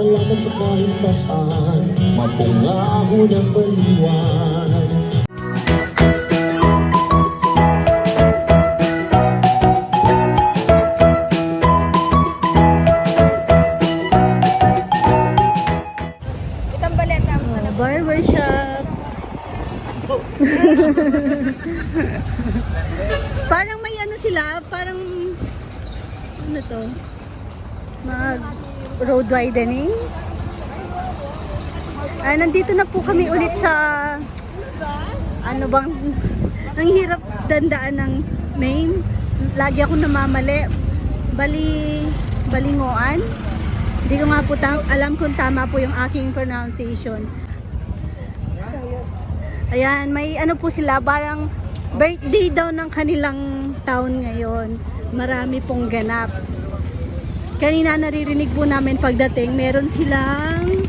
salamat sa kahit pa saan, mapungaho ng baliwan. Barbershop. Parang may ano sila, parang ano to? Mag road widening. Nandito na po kami ulit sa ano bang ang hirap dandaan ng name. Lagi ako namamali. Balingoan. Hindi ko nga po alam kung tama po yung aking pronunciation. Ayan, may ano po sila, parang birthday daw ng kanilang taon ngayon. Marami pong ganap. Kanina naririnig po namin pagdating, meron silang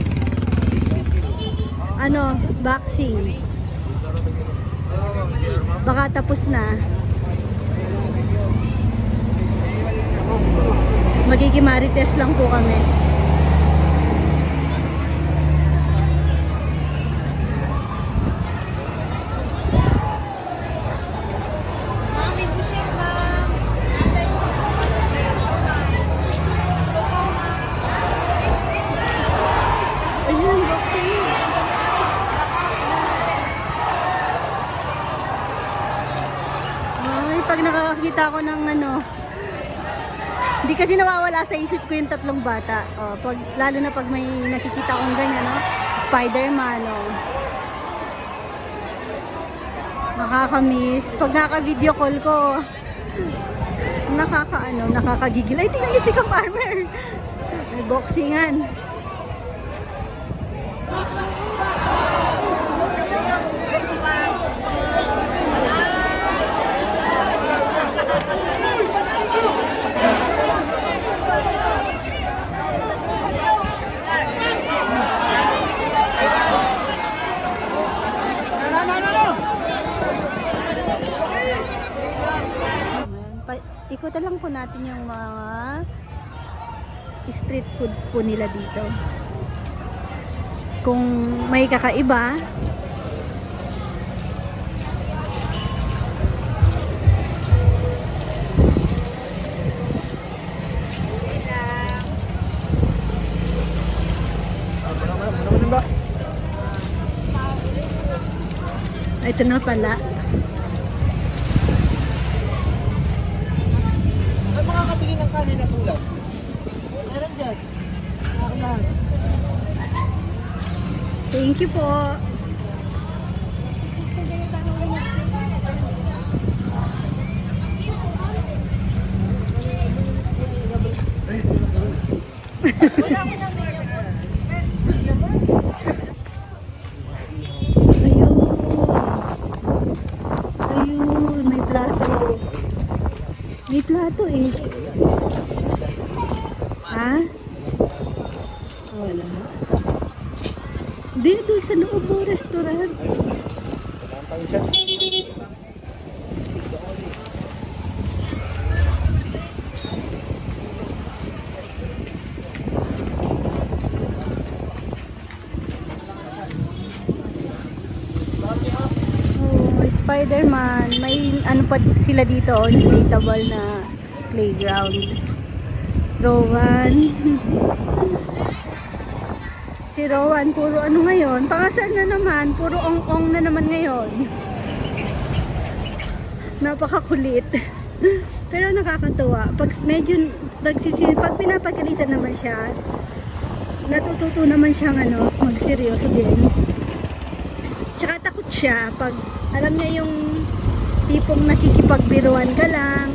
ano, boxing. Baka tapos na. Magiging marites lang po kami. Pag nakakakita ako ng ano, hindi kasi nawawala sa isip ko yung tatlong bata. Lalo na pag may nakikita akong ganyan, no? Spider-Man, nakakamiss. Pag naka-video call ko, nakakagigil. Ay, tingnan niyo si Ka-Farmer. May boxingan. Ikutan lang po natin yung mga street foods po nila dito. Kung may kakaiba. Ito na pala. Makakabili ng kanin na tulad. Meron dyan. Thank you po. Ayun, may plato. May plato eh. Ha? Wala. Dito sa loob mo restaurant. Spider-Man, may ano pa sila dito, inflatable na playground. Rowan. Si Rowan, puro ano ngayon, pakasal na naman, puro ong-ong na naman ngayon. Napakakulit. Pero nakakatuwa. Pag medyo pag pinapagalitan naman siya, natututo naman siyang magseryoso din. Tsaka takot siya pag alam niya yung tipong nakikipagbiruan ka lang,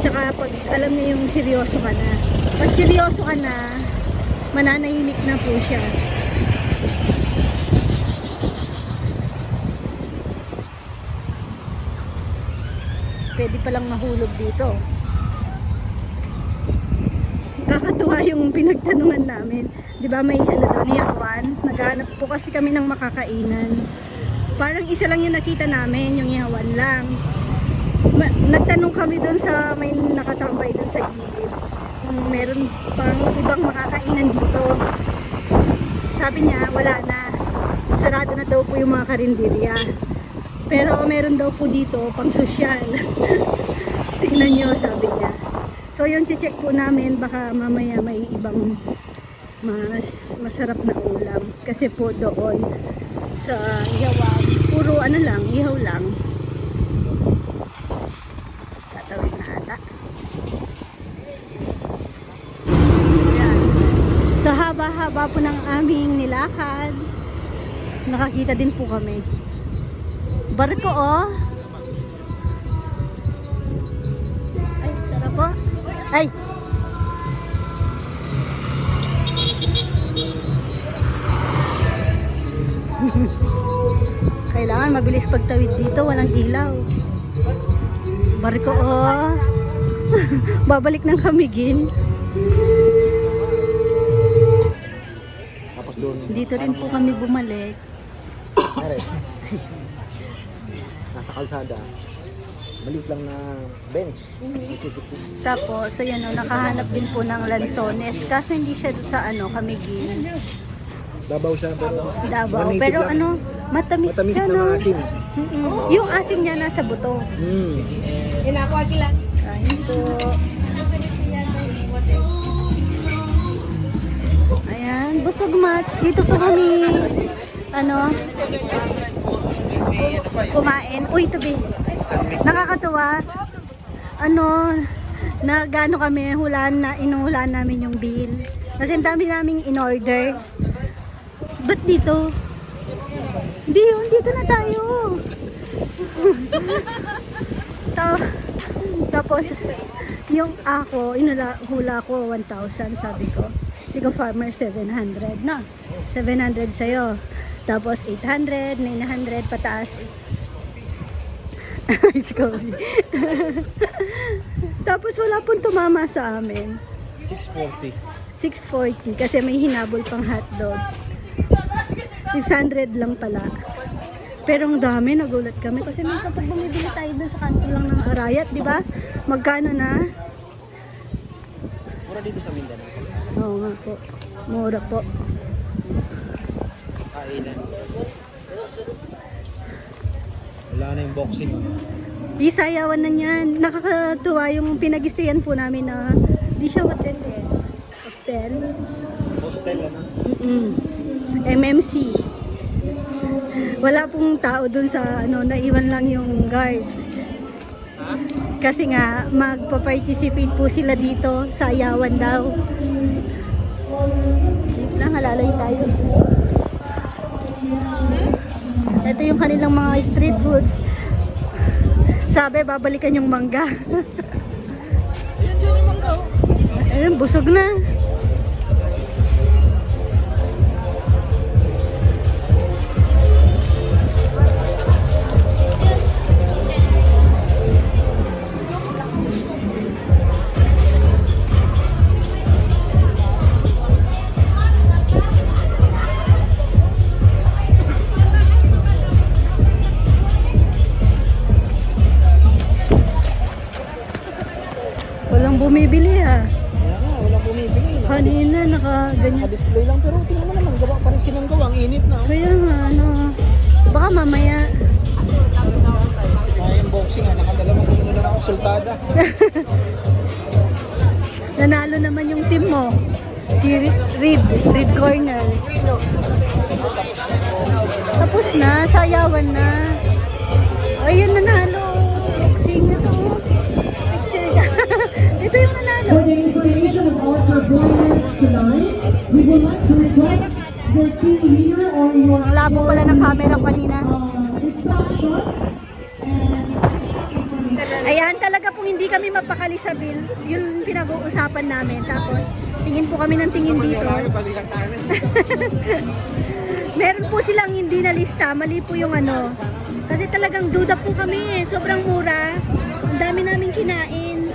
tsaka pag alam niya yung seryoso ka na. Pag seryoso ka na, mananahimik na po siya. Pwede palang mahulog dito. Kakatuwa yung pinagtanungan namin. Di ba may doon, ihawan? Naghahanap po kasi kami ng makakainan. Parang isa lang yung nakita namin, yung ihawan lang. Nagtanong kami doon sa may nakatambay doon sa gilid. Meron pang ibang makakainan dito. sabi niya, wala na. Sarado na daw po yung mga karinderya. Pero meron daw po dito pang sosyal. Tingnan nyo, sabi niya. So yung check po namin, baka mamaya may ibang masarap na ulam. Kasi po doon sa ihawan, puro ano lang, ihaw lang. Tatawid na ata. Ayan. Sa haba-haba po ng aming nilakad, nakakita din po kami. Barko oh. Ay, tara po. Ay. Kailangan mabilis pagtawid dito, walang ilaw. Barko oh. Babalik ng Camiguin. Tapos doon. Dito rin po kami bumalik. Nasa kalsada. Maliit lang na bench. Tapos, ayan o, nakahanap din po ng lansones. Kaso hindi siya sa ano, Camiguin. Dabaw siya. Davao. Native Pero lang. ano, matamis, Matamis siya, na no? maasim. Yung asim niya nasa buto. Kain po. Ayan, busog mats. Dito po kami, ano, kumain. Uy, tabi. Nakakatuwa. Ano, na gaano kami, inuhulaan namin yung bill. Kasi ang dami naming in-order. Ba't dito? Dito na tayo. Tapos, yung ako, hula ko 1,000, sabi ko. Sigo farmer 700 na. 700 sa'yo. Tapos 800, 900 pataas. Tapos wala pong tumama sa amin. 640. 640 kasi may hinabol pang hotdogs. 600 lang pala. Pero ang dami, nagulat kami. Kasi may kapag bumibili tayo dun sa kanto lang ng Arayat, di ba? Magkano na? Mura dito sa Mindanao. Oo nga po. Mura po. Kainan. Wala na yung boxing. Di sayawan na niyan. Nakakatuwa yung pinag-stayan po namin na di siya hotel eh. Hostel. Hostel ano? MMC. Wala pong tao dun sa ano, naiwan lang yung guard. Kasi nga, magpa-participate po sila dito sa ayawan daw. Dito lang, halalay tayo. Ito yung kanilang mga street foods. Sabi, babalikan yung mangga. Ayun, busog na. Walang bumibili ah. Kaya nga, walang bumibili. Kanina naka-ganyan. Naka-display lang pero tingnan mo naman, gawa pa rin sinanggawa. Ang init na. Kaya nga, ano. Baka mamaya. Kaya yung boxing ha, nakadalawang kuno na ako sultada. Nanalo naman yung team mo. Si Red Corner. Tapos na, sayawan na. Ayun, nanalo. Boxing na to. Picture ka. Ito yung nanalo. For the information of all performers tonight, we would like to request your team leader or your Ang labo pala ng camera kanina. instruction and Ayan, talaga pong hindi kami mapakali sa bill. Yun pinag-uusapan namin. Tapos, tingin po kami ng tingin dito. Balikan tayo. Meron po silang hindi na lista. Mali po yung ano. Kasi talagang duda po kami eh. Sobrang mura. Ang dami namin kinain.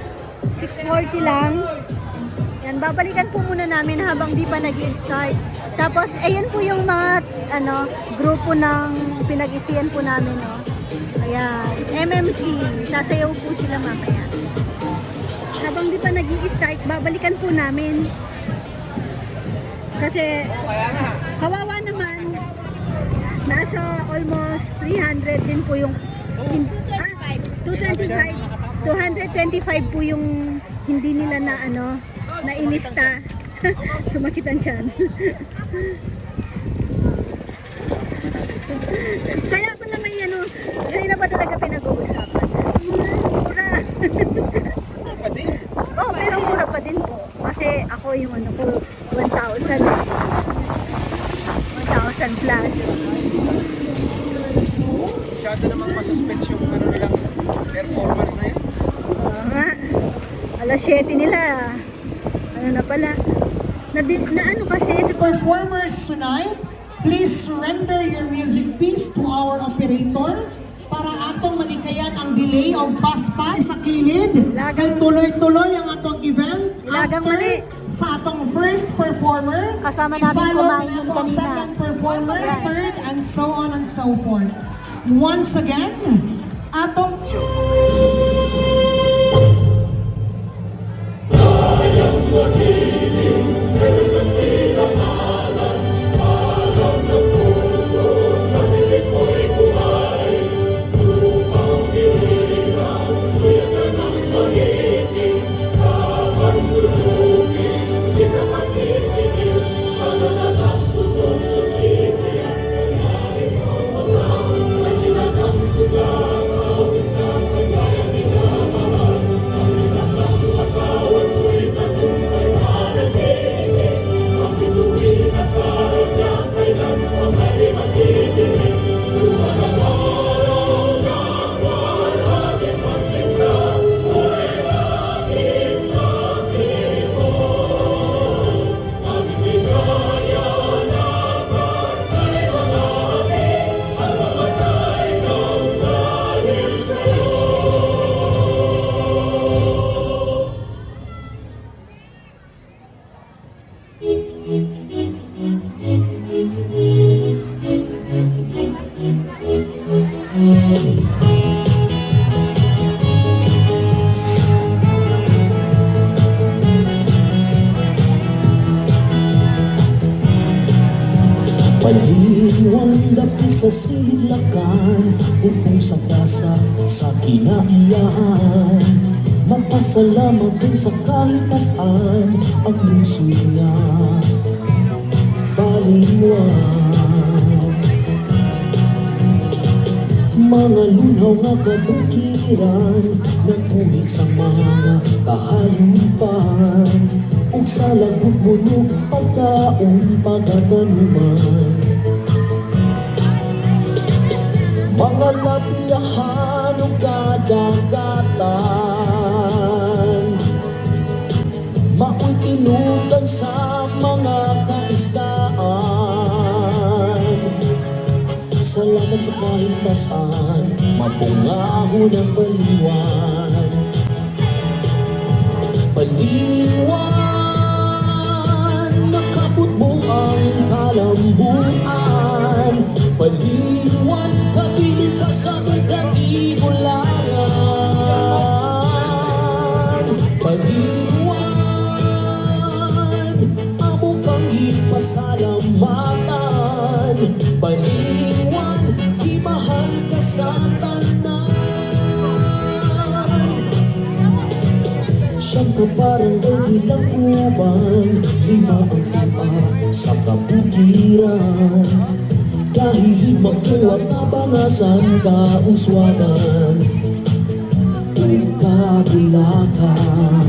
640 lang. Yan, babalikan po muna namin habang di pa nag-i-start. Tapos, ayan po yung mga grupo ng pinag-istiyan po namin. No? Ayan, MMC. Sasayaw po sila mamaya. Habang di pa nag-i-start, babalikan po namin. Kasi, Kaya nga. Kawawa naman. Nasa almost 300 din po yung 225. 225 po yung hindi nila na na ilista. Sumakit ang tiyan. Kaya pala may kanina pa talaga pinag-uusapan. Mura. Pa din. Oh, pero mura pa din po. Kasi ako yung ko, 1,000. 1,000 plus. Masyado namang masuspect yung nilang performance na yun. Oo nga. Alas 7 nila. Ano na pala. Na ano kasi sa Performers tonight, please surrender your music piece to our operator para atong malikayan ang delay o paspas sa kilid. Kay tuloy-tuloy ang atong event. Ilagang After, mali. sa atong first performer, Kasama namin i-follow kumain yun na atong kanina. second performer, Right. third, and so on and so forth. Once again, atong Paliwan dapit sa silakan, upong sa kasa sa kinaiyahan. Magpasalamat din sa kahit nasaan ang lungsod niya. Baliwan, mga lunaw nga kabukiran, nagpunig sa mga kahayupan. Ug sa lagot bulog pagkaon pagkatanuman. Mga lapiyahan o kadagatan, mao'y tinugan sa mga kaisdaan. Salamat sa kahit nasaan, mapungahon ang baliwan. Baliwan, nakabot mo ang kalambuan. Baliwan, kabilin ka sa katibulangan. Baliwan, amo kang ipasalamatan. Baliwan, imahal ka sa tanan. Siyang kabarangay ilang uban, lima ang lima sa kabukiran. Kahit magkuwat na bangasan kauswanan o kabulakan.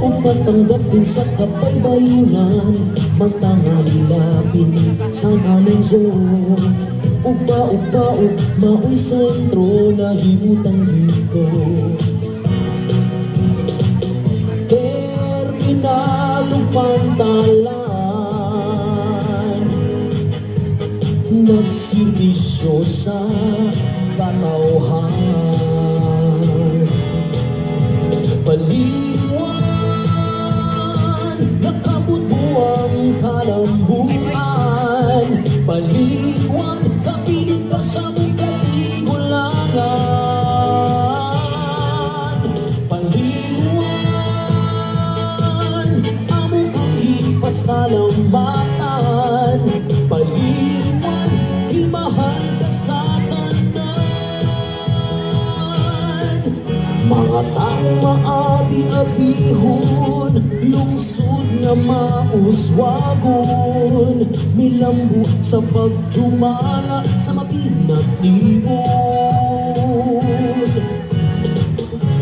O matanggap din sa kapaybayunan, magtangali lapin sa nalengzo. Ugpa-ugpa o mao'y sentro na himutang dito. Terminalong pantalan, nagsirbisyo sa katauhan. Baliwan, nakabot mo ang kalambuan. Baliwan, kapilit ka sa mong katigulangan. Baliwan, amo kang ipasalamat. abi-abihon, lungsod nga mauswagon, milambo sa pagdumala sa mapinag-ibon.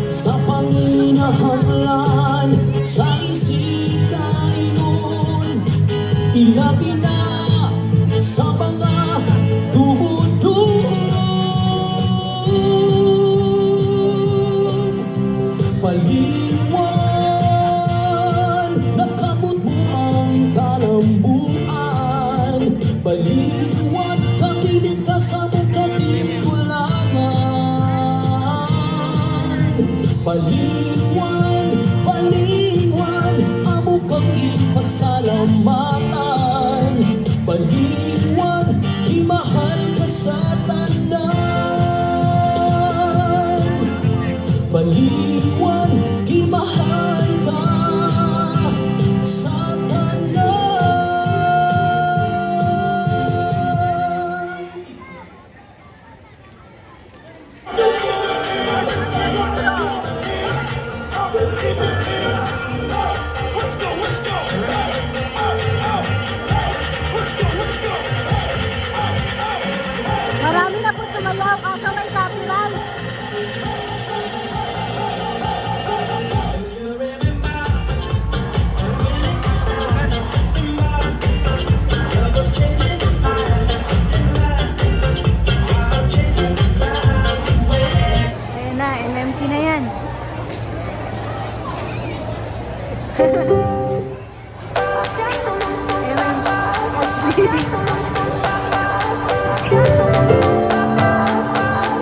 Sa panginahanglan, sa isikainon, ilabi na sa mga tumutuon. Paliwan, nakabot mo ang kalambuan. Paliwan, kapilit ka sa mukatibulangan. Paliwan, paliwan, amo kang ipasalamatan. Paliwan, imahal ka sa tanan. Paliwan, imahal ka sa tanan. Marami na po sumayaw kaso may copyright. Ayan na, MMC na yan.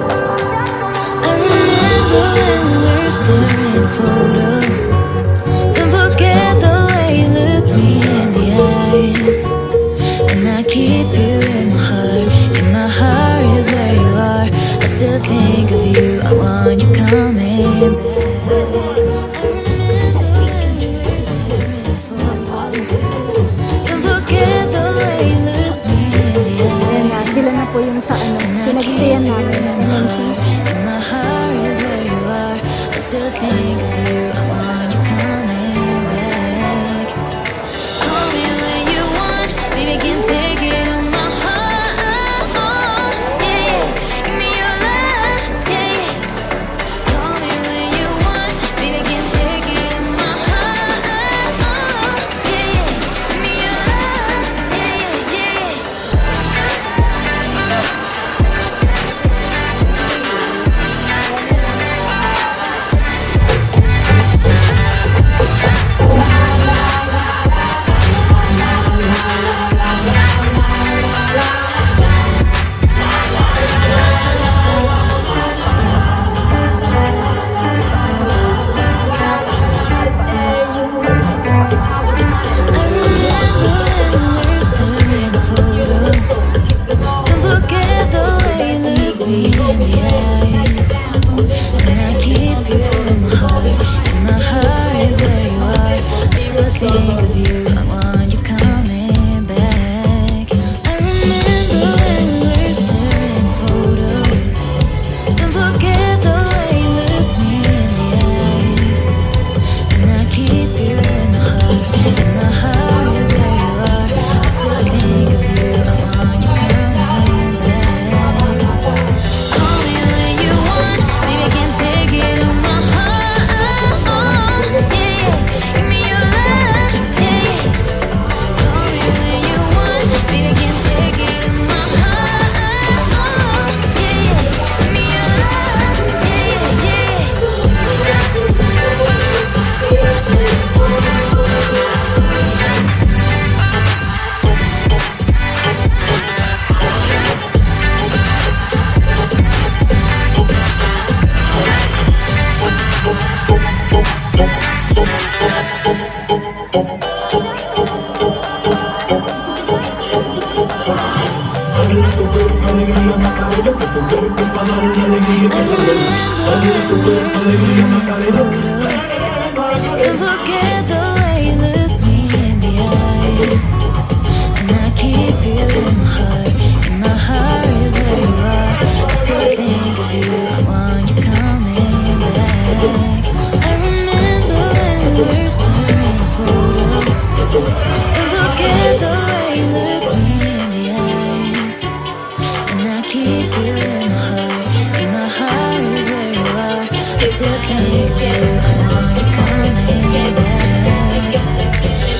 I remember when we were staring photos. Don't forget the way you look me in the eyes. And I keep you in my heart. And my heart is where you are. I still think of you. I want you coming back. I remember when we were staring photos. Don't forget the way you look me in the Ayan na, eyes. sila na po yung sa ano, And I keep pinagsayan you namin in ng my MMC. heart, and my heart is where you are. I still think of you. I want you coming back. Call me when you want, baby, can take it on my heart. Yeah, give me your love. Yeah, call me when you want, baby, can take it on my heart. Yeah, give me your love. Yeah, yeah. I remember when we were staring photos. Don't forget the way you look me in the eyes. And I keep you in my heart, and my heart is where you are. I still think of you. I want you coming back. I remember when we were staring photos. Don't forget the way you look me in the eyes. And I keep you in my heart, and my heart is where you are. I still think of you. I want you coming back. Call me when you want, baby, can take it on my heart. Yeah, give me your love. Yeah, call me when you want, baby, can take it on my heart. Yeah, give me your love. Yeah, yeah. Don't forget the way you look me in the eyes. And I keep you in my heart, and my heart is where you are. I still think of you. I want you coming back. I remember we're staring photo. Look at the way you look me in the eyes, and I keep you in my heart. And my heart is where you are. I still think of you. I want you coming back.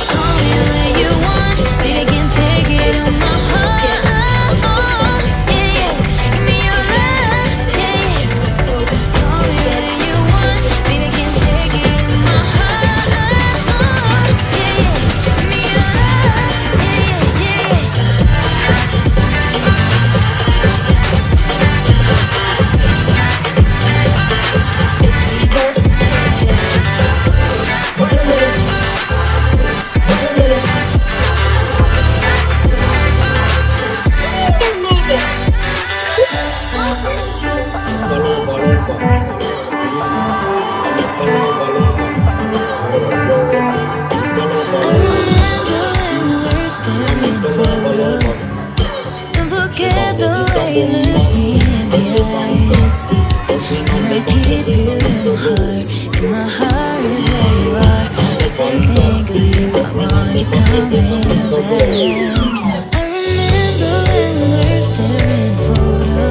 Call me when you want, baby, can't take it on my heart. Yeah, yeah, give me your love. Yeah, yeah. Call me when you want, baby, can't take it on my heart. Yeah, yeah, give me your love. Yeah, yeah. Don't forget the way you look me in the eyes, and I keep you in my heart. And my heart is where you are. I still think of you. I want you coming back. I remember when we were staring photo.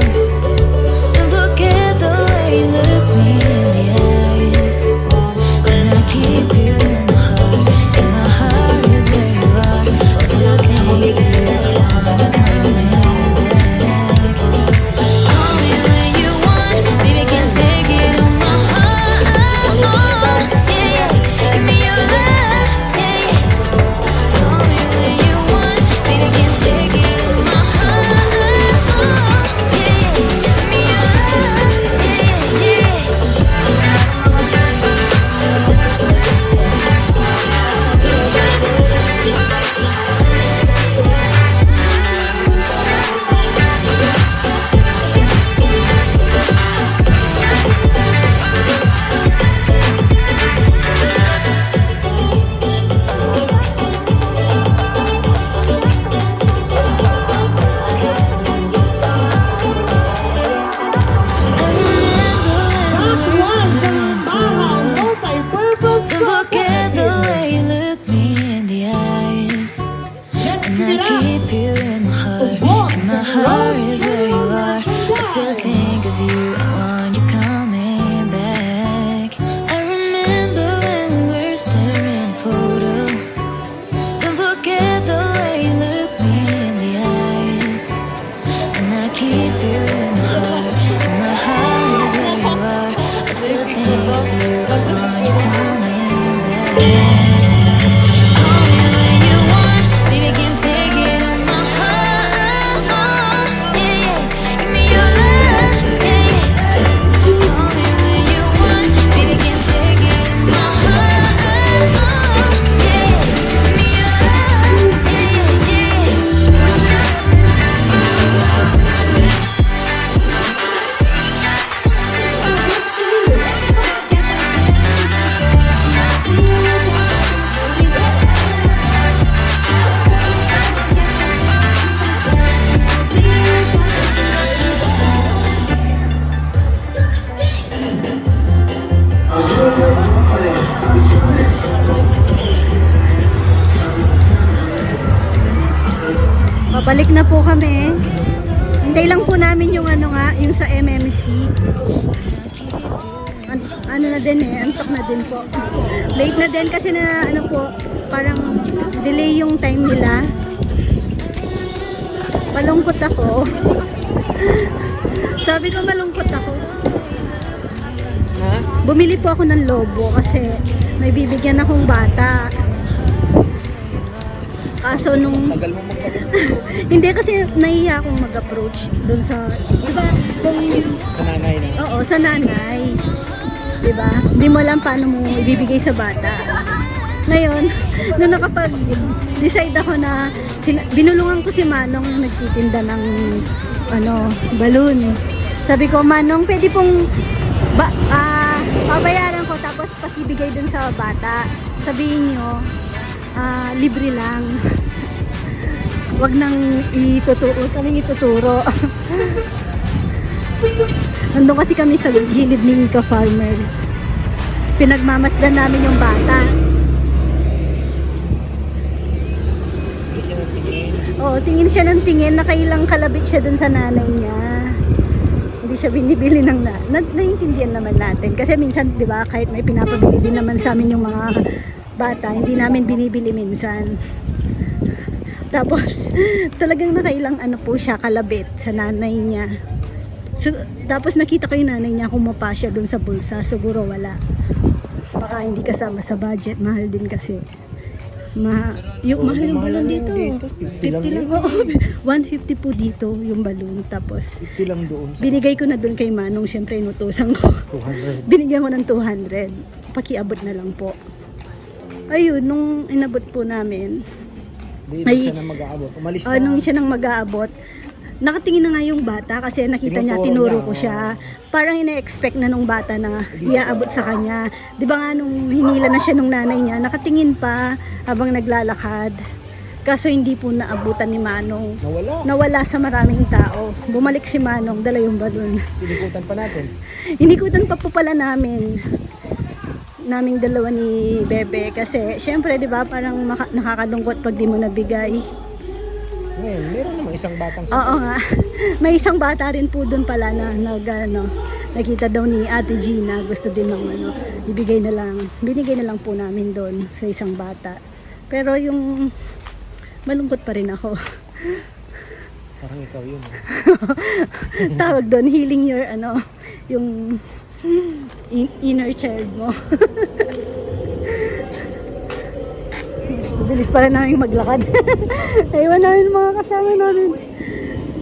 Don't forget the way you look me in the eyes, and I keep you in my heart. And my heart is where you are. I still think of you. I want you coming back. Call me when you want, baby, can't take it on my heart. Yeah, yeah, give me your love. Yeah, yeah. Call me when you want, baby, can't take it on my heart. Yeah, yeah, give me your love. Yeah, yeah. That was the Maha Multi-Purpose Don't forget the way you look me in the eyes, Let's and give I it up. keep you in my heart. And my heart is where you are. I still think of you. I want you coming back. I remember when we were staring photo. Don't forget the way you look me in the eyes, and I keep you in my heart. And my heart is where you are. I still think of you. I want you coming back. Call me when you want, baby, can't take it on my heart. Yeah, yeah, give me your love. Yeah, yeah. Call me when you want, baby, can't take it on my heart. Yeah, yeah, give me your love. Yeah, yeah. Babalik na po kami. Hintay lang po namin yung ano nga, yung sa MMC. Ano na din antok na din po. Late na din kasi na ano po, parang delay yung time nila. Malungkot ako. Sabi ko malungkot ako. Bumili po ako ng lobo kasi may bibigyan akong bata. Kaso nung Tagal mo hindi kasi nahiya akong mag-approach dun sa, diba, kung, sa nanay na. oo, sa nanay. Diba? Hindi mo alam paano mo ibibigay sa bata. Ngayon, nung nakapag-decide ako na, binulungan ko si Manong na nagtitinda ng, balloon. Sabi ko, Manong, pwede pong, pabayaran ko tapos pakibigay dun sa bata. Sabihin nyo, libre lang. Wag nang ituturo. Nandun kasi kami sa gilid ng ka-farmer. pinagmamasdan namin yung bata. Oo, tingin siya ng tingin, nakailang kalabit siya dun sa nanay niya. Hindi siya binibili ng naiintindihan naman natin. Kasi minsan, di ba, kahit may pinapabili din naman sa amin yung mga bata, hindi namin binibili minsan. Tapos, talagang nakailang ano po siya, kalabit sa nanay niya. So, tapos nakita ko yung nanay niya, kumapa siya dun sa bulsa. Siguro wala. Baka hindi kasama sa budget. Mahal din kasi. Mahal yung balon dito. 50 lang. Oo. 150 po dito yung balon. Tapos, 50 lang doon. binigay ko na dun kay Manong. Siyempre, inutusan ko. 200. Binigyan ko ng 200. Pakiabot na lang po. Ayun, nung inabot po namin, Hindi Ay, siya na mag-aabot. Umalis na. nung siya nang mag-aabot, nakatingin na nga yung bata kasi nakita niya, Tinuturo tinuro niya, ko siya. Parang ina-expect na nung bata na iaabot sa kanya. Di ba nga nung hinila na siya nung nanay niya, nakatingin pa habang naglalakad. Kaso hindi po naabutan ni Manong. Nawala. Nawala sa maraming tao. Bumalik si Manong, dala yung balon. Sinikutan pa natin. Hinikutan pa po pala naming dalawa ni Bebe kasi syempre 'di ba parang nakakalungkot pag di mo nabigay. Ngayon, meron naman isang batang Oo nga. May isang bata rin po doon pala na nakita daw ni Ate Gina, gusto din ng ibigay na lang. Binigay na lang po namin doon sa isang bata. Pero yung malungkot pa rin ako. Parang ikaw yun. Tawag doon healing your yung inner child mo. Bilis pala namin maglakad. Aywan namin mga kasama namin.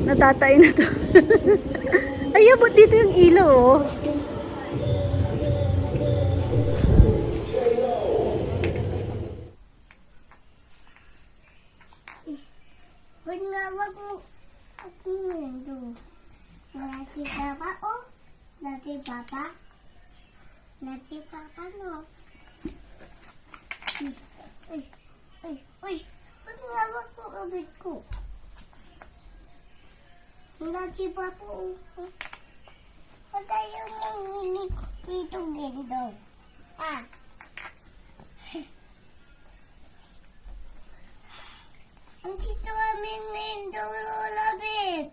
Natatay na to. Ay, abot dito yung ilaw, oh. Wag na wag mo ako nando. Nati papa oh. Nati papa. Nati papa no. Uy. Uy. Uy. Wag na wag mo abit ko. Nati papa oh. Patayo mo ngini dito gendo. Ah. Ang dito kami ngayon daw lolabit.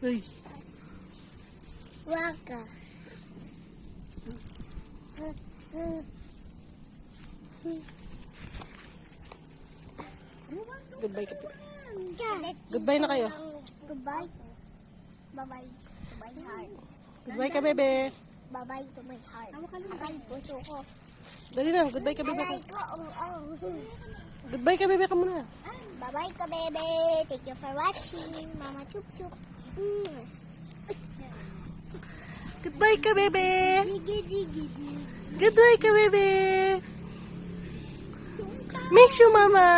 Uy. Waka. Goodbye ka po. Goodbye na kayo. Goodbye. Bye-bye to my heart. Goodbye ka, bebe. Bye-bye to my heart. Aray, puso ko. Dali na, goodbye ka, bebe. Aray ko, Goodbye ka, bebe ka muna. Bye-bye ka, bebe. Thank you for watching. Mama chup chup. Goodbye ka, bebe. Jiggy, jiggy, jiggy. Goodbye ka, bebe. Miss you, mama.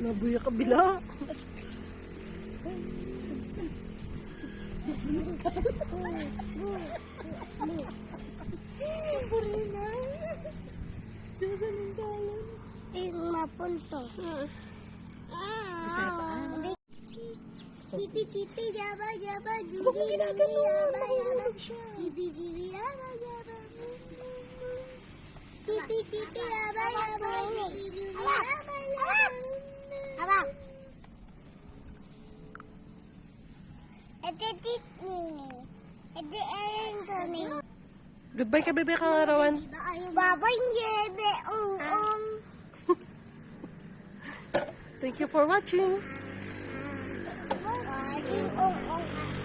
Nabuya kabila. Yung mapunto. Chipi chipi jaba jaba jubi jubi jaba jaba chipi chipi jaba jaba chipi chipi jaba jaba jubi jubi jaba jaba abang etitik nini edi eni Goodbye ka, bebe ka, Rawan. babay ngebe Thank you for watching. Watching